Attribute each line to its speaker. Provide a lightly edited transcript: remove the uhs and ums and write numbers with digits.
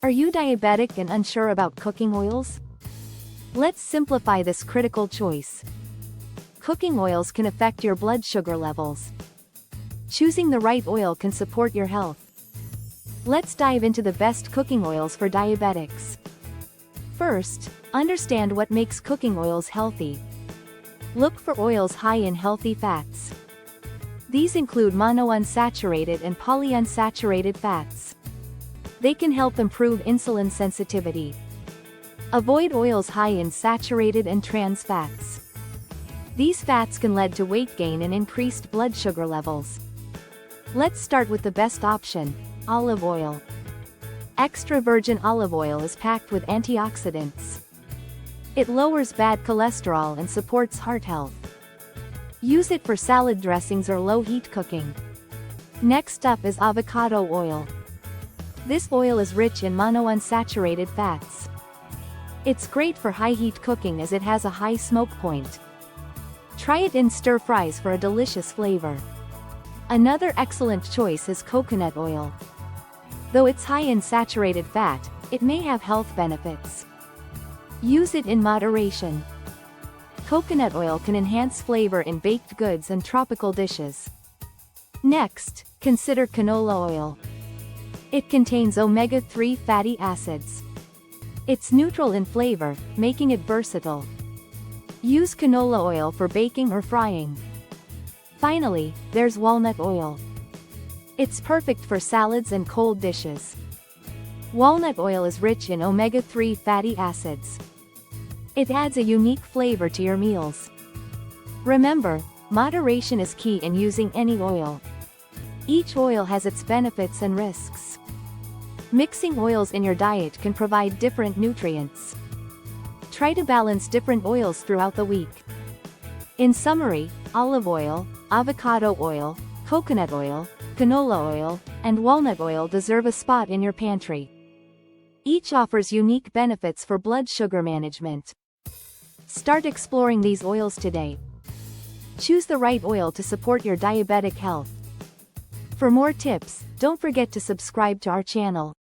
Speaker 1: Are you diabetic and unsure about cooking oils? Let's simplify this critical choice. Cooking oils can affect your blood sugar levels. Choosing the right oil can support your health. Let's dive into the best cooking oils for diabetics. First, understand what makes cooking oils healthy. Look for oils high in healthy fats. These include monounsaturated and polyunsaturated fats. They can help improve insulin sensitivity. Avoid oils high in saturated and trans fats. These fats can lead to weight gain and increased blood sugar levels. Let's start with the best option, olive oil. Extra virgin olive oil is packed with antioxidants. It lowers bad cholesterol and supports heart health. Use it for salad dressings or low-heat cooking. Next up is avocado oil. This oil is rich in monounsaturated fats. It's great for high-heat cooking as it has a high smoke point. Try it in stir-fries for a delicious flavor. Another excellent choice is coconut oil. Though it's high in saturated fat, it may have health benefits. Use it in moderation. Coconut oil can enhance flavor in baked goods and tropical dishes. Next, consider canola oil. It contains omega-3 fatty acids. It's neutral in flavor, making it versatile. Use canola oil for baking or frying. Finally, there's walnut oil. It's perfect for salads and cold dishes. Walnut oil is rich in omega-3 fatty acids. It adds a unique flavor to your meals. Remember, moderation is key in using any oil. Each oil has its benefits and risks. Mixing oils in your diet can provide different nutrients. Try to balance different oils throughout the week. In summary, olive oil, avocado oil, coconut oil, canola oil, and walnut oil deserve a spot in your pantry. Each offers unique benefits for blood sugar management. Start exploring these oils today. Choose the right oil to support your diabetic health. For more tips, don't forget to subscribe to our channel.